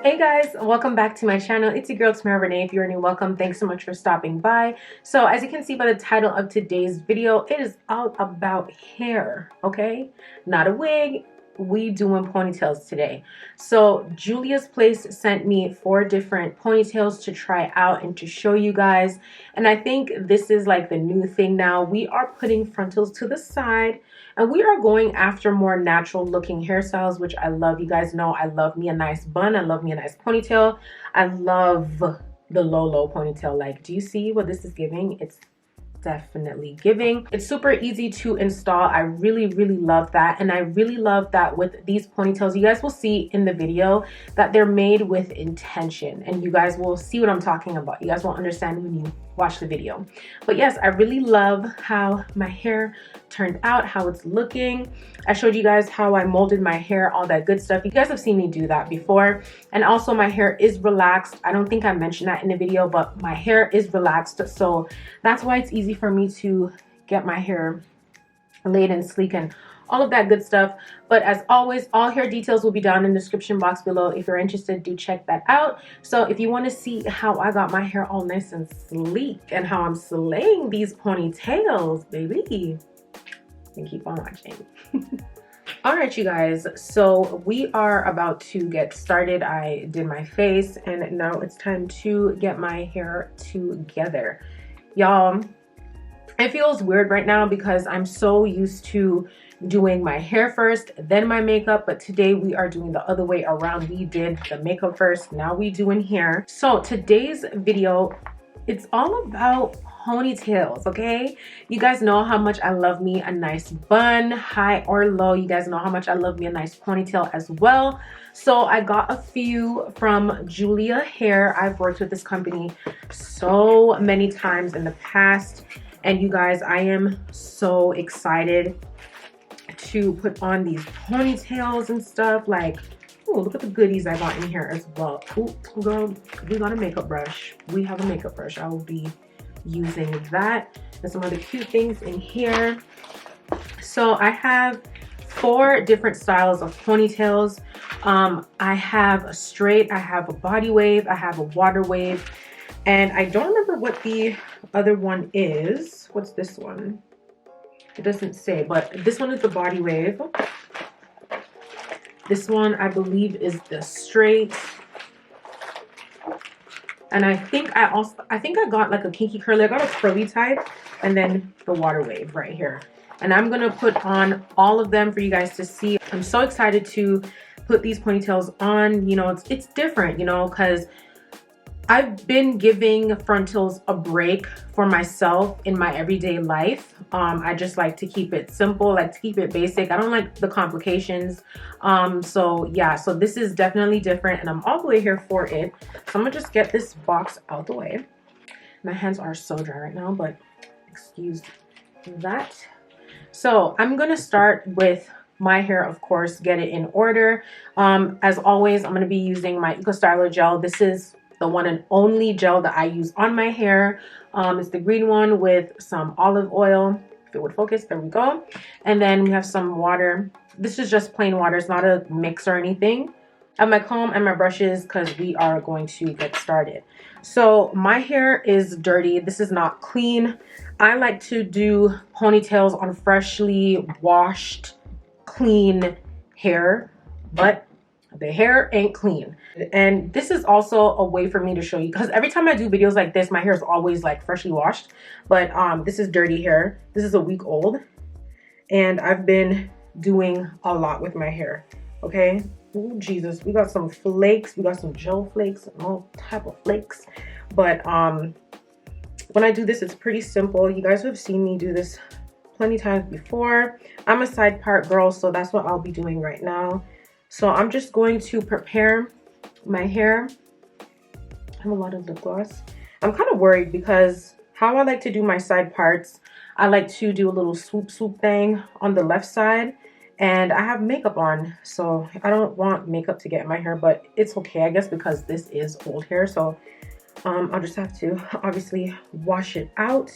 Hey guys, welcome back to my channel. It's your girl Tamara Renaye. If you're new, welcome. Thanks so much for stopping by. So as you can see by the title of today's video, it is all about hair, okay? Not a wig. We doing ponytails today. So Julia's Place sent me 4 different ponytails to try out and to show you guys. And I think this is like the new thing now. We are putting frontals to the side and we are going after more natural looking hairstyles, which I love. You guys know I love me a nice bun. I love me a nice ponytail. I love the low ponytail. Like, do you see what this is giving? It's definitely giving. It's super easy to install. I really love that. And I really love that with these ponytails, you guys will see in the video that they're made with intention, and you guys will see what I'm talking about. You guys will understand when you watch the video. But yes, I really love how my hair turned out, how it's looking. I showed you guys how I molded my hair, all that good stuff. You guys have seen me do that before. And also my hair is relaxed. I don't think I mentioned that in the video, but my hair is relaxed, so that's why it's easy for me to get my hair laid and sleek and all of that good stuff. But as always, all hair details will be down in the description box below. If you're interested, do check that out. So if you want to see how I got my hair all nice and sleek and how I'm slaying these ponytails, baby, then keep on watching. All right, you guys, so we are about to get started. I did my face and now it's time to get my hair together. Y'all, it feels weird right now because I'm so used to doing my hair first, then my makeup, but today we are doing the other way around. We did the makeup first, now we doing hair. So today's video, it's all about ponytails, okay? You guys know how much I love me a nice bun, high or low. You guys know how much I love me a nice ponytail as well. So I got a few from JuliaHair. I've worked with this company so many times in the past. And you guys, I am so excited to put on these ponytails and stuff. Like, oh, look at the goodies I got in here as well. Oh, girl, we got a makeup brush. We have a makeup brush. I will be using that. And some other cute things in here. So I have 4 different styles of ponytails. I have a straight, I have a body wave, I have a water wave, and I don't remember what the other one is. What's this one? It doesn't say, but this one is the body wave. This one I believe is the straight. And I think I got like a kinky curly. I got a curly type and then the water wave right here. And I'm gonna put on all of them for you guys to see. I'm so excited to put these ponytails on. You know, it's different, you know, because I've been giving frontals a break for myself in my everyday life. I just like to keep it simple, like to keep it basic. I don't like the complications. So yeah, so this is definitely different and I'm all the way here for it. So I'm gonna just get this box out the way. My hands are so dry right now, but excuse that. So I'm gonna start with my hair, of course, get it in order. As always, I'm gonna be using my Eco Styler gel. This is the one and only gel that I use on my hair. It's the green one with some olive oil. If it would focus, there we go. And then we have some water. This is just plain water. It's not a mix or anything. I have my comb and my brushes because we are going to get started. So my hair is dirty. This is not clean. I like to do ponytails on freshly washed, clean hair, but the hair ain't clean. And this is also a way for me to show you, because every time I do videos like this, my hair is always like freshly washed, but this is dirty hair. This is a week old and I've been doing a lot with my hair. Okay, oh Jesus, we got some flakes, we got some gel flakes and all type of flakes. But when I do this, it's pretty simple. You guys have seen me do this plenty times before. I'm a side part girl, so that's what I'll be doing right now. So I'm just going to prepare my hair. I have a lot of lip gloss. I'm kind of worried because how I like to do my side parts, I like to do a little swoop thing on the left side, and I have makeup on, so I don't want makeup to get in my hair, but it's okay, I guess, because this is old hair. So I'll just have to obviously wash it out.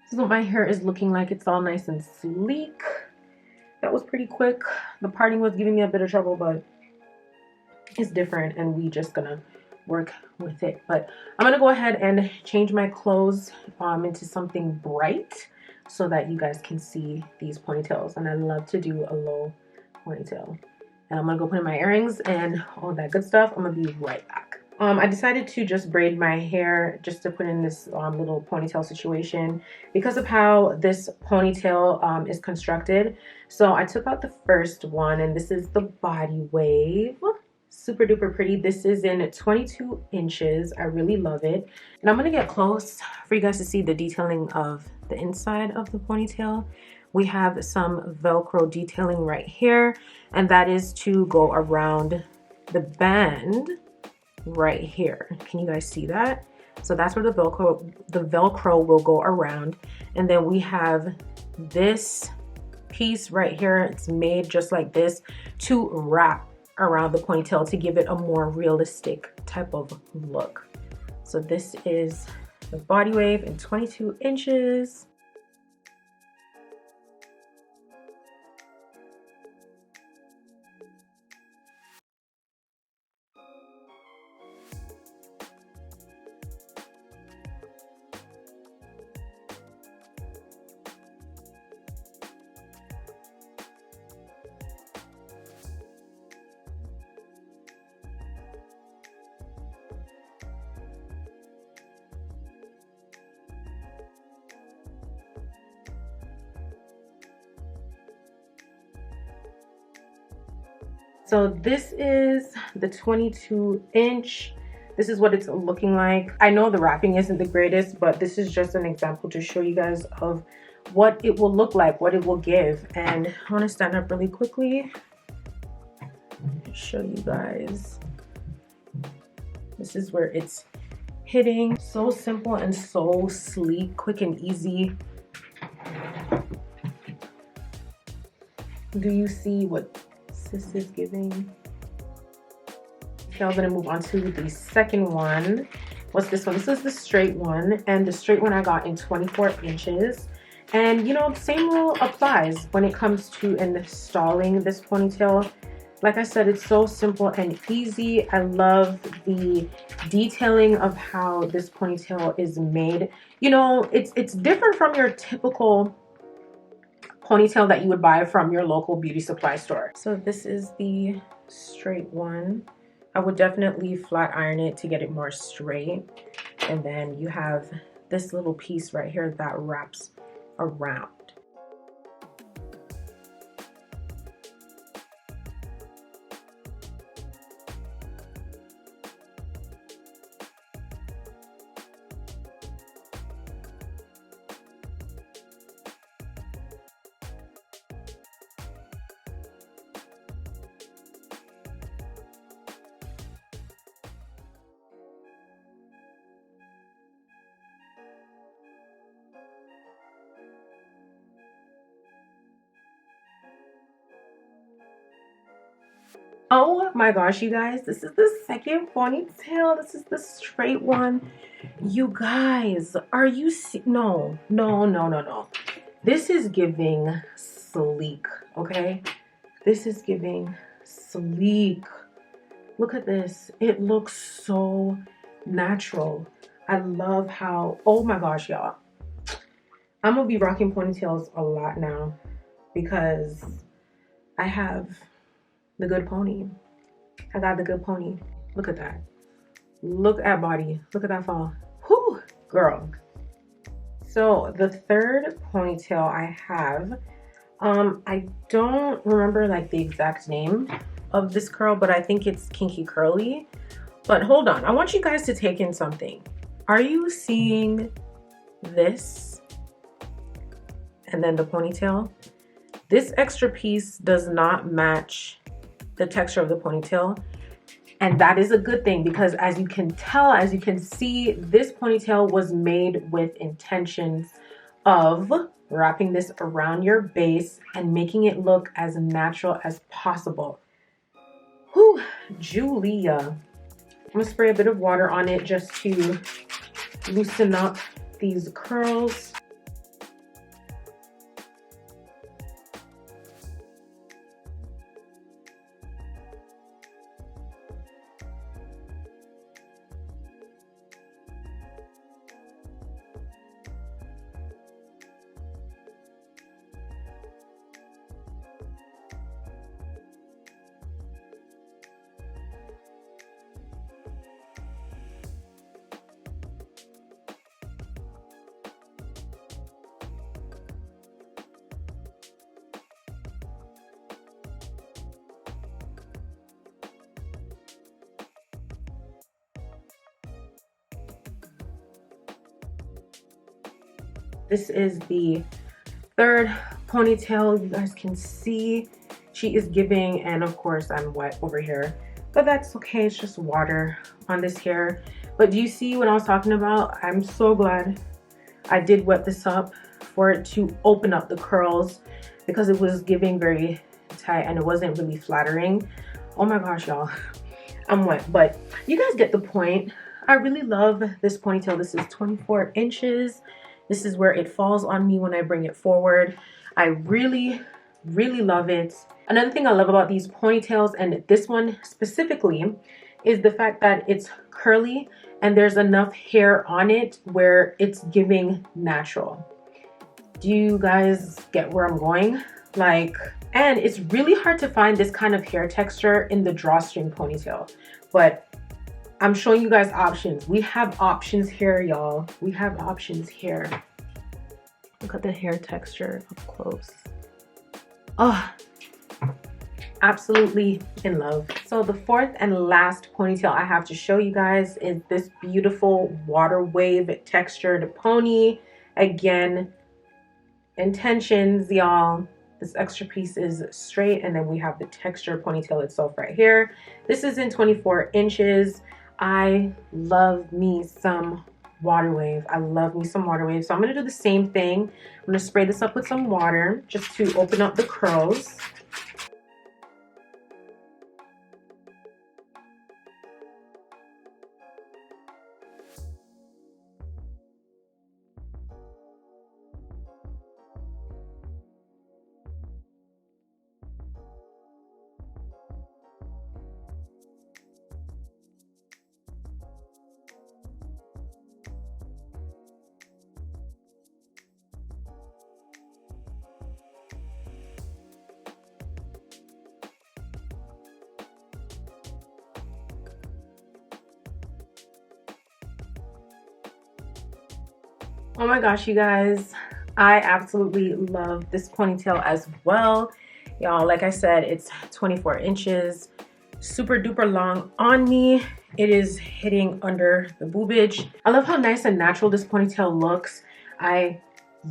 This is what my hair is looking like. It's all nice and sleek. That was pretty quick. The parting was giving me a bit of trouble, but it's different and we just gonna work with it. But I'm gonna go ahead and change my clothes into something bright so that you guys can see these ponytails. And I love to do a low ponytail. And I'm gonna go put in my earrings and all that good stuff. I'm gonna be right back. I decided to just braid my hair just to put in this little ponytail situation because of how this ponytail is constructed. So I took out the first one, and this is the body wave. Super duper pretty. This is in 22 inches. I really love it. And I'm gonna get close for you guys to see the detailing of the inside of the ponytail. We have some Velcro detailing right here, and that is to go around the band right here. Can you guys see that? So that's where the Velcro will go around. And then we have this piece right here. It's made just like this to wrap around the ponytail to give it a more realistic type of look. So this is the body wave in 22 inches. So this is the 22 inch. This is what it's looking like. I know the wrapping isn't the greatest, but this is just an example to show you guys of what it will look like, what it will give. And I want to stand up really quickly, show you guys. This is where it's hitting. So simple and so sleek, quick and easy. Do you see what this is giving? Okay, I'm gonna move on to the second one. What's this one? This is the straight one, and the straight one I got in 24 inches. And you know, the same rule applies when it comes to installing this ponytail. Like I said, it's so simple and easy. I love the detailing of how this ponytail is made. You know, it's different from your typical ponytail that you would buy from your local beauty supply store. So this is the straight one. I would definitely flat iron it to get it more straight. And then you have this little piece right here that wraps around. Oh my gosh, you guys, this is the second ponytail. This is the straight one. You guys, are you no. This is giving sleek, okay? This is giving sleek. Look at this. It looks so natural. I love how, oh my gosh, y'all. I'm gonna be rocking ponytails a lot now because I have the good pony. I got the good pony. Look at that. Look at body. Look at that fall. Whew, girl. So the third ponytail I have, I don't remember like the exact name of this curl, but I think it's Kinky Curly. But hold on, I want you guys to take in something. Are you seeing this? And then the ponytail? This extra piece does not match the texture of the ponytail, and that is a good thing because as you can tell, as you can see, this ponytail was made with intentions of wrapping this around your base and making it look as natural as possible. Whew, Julia. I'm gonna spray a bit of water on it just to loosen up these curls. This is the third ponytail. You guys can see she is giving, and of course I'm wet over here, but that's okay. It's just water on this hair. But do you see what I was talking about? I'm so glad I did wet this up for it to open up the curls, because it was giving very tight and it wasn't really flattering. Oh my gosh, y'all, I'm wet, but you guys get the point. I really love this ponytail. This is 24 inches. This is where it falls on me when I bring it forward. I really love it. Another thing I love about these ponytails, and this one specifically, is the fact that it's curly and there's enough hair on it where it's giving natural. Do you guys get where I'm going? Like, and it's really hard to find this kind of hair texture in the drawstring ponytail, but I'm showing you guys options. We have options here, y'all. We have options here. Look at the hair texture up close. Oh, absolutely in love. So the fourth and last ponytail I have to show you guys is this beautiful water wave textured pony. Again, intentions, y'all. This extra piece is straight, and then we have the texture ponytail itself right here. This is in 24 inches. I love me some water wave. I love me some water wave. So I'm going to do the same thing. I'm going to spray this up with some water just to open up the curls. Oh my gosh, you guys, I absolutely love this ponytail as well. Y'all, like I said, it's 24 inches, super duper long on me. It is hitting under the boobage. I love how nice and natural this ponytail looks. I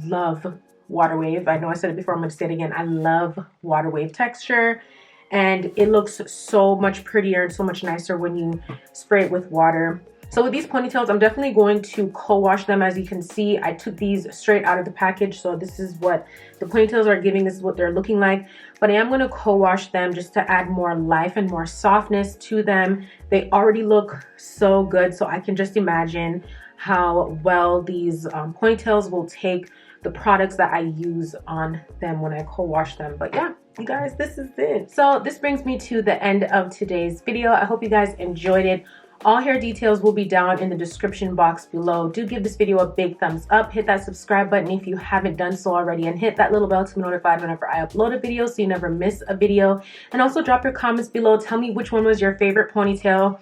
love water wave. I know I said it before, I'm gonna say it again. I love water wave texture, and it looks so much prettier and so much nicer when you spray it with water. So with these ponytails, I'm definitely going to co-wash them. As you can see, I took these straight out of the package. So this is what the ponytails are giving. This is what they're looking like. But I am going to co-wash them just to add more life and more softness to them. They already look so good. So I can just imagine how well these ponytails will take the products that I use on them when I co-wash them. But yeah, you guys, this is it. So this brings me to the end of today's video. I hope you guys enjoyed it. All hair details will be down in the description box below. Do give this video a big thumbs up. Hit that subscribe button if you haven't done so already, and hit that little bell to be notified whenever I upload a video so you never miss a video. And also drop your comments below. Tell me which one was your favorite ponytail.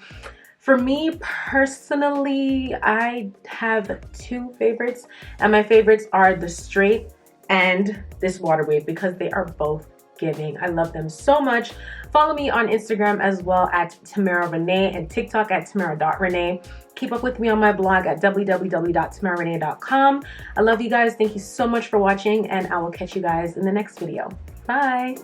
For me personally, I have two favorites, and my favorites are the straight and this water wave because they are both giving. I love them so much. Follow me on Instagram as well at Tamara Renaye, and TikTok at Tamara.Renaye. Keep up with me on my blog at www.tamararenaye.com. I love you guys. Thank you so much for watching, and I will catch you guys in the next video. Bye.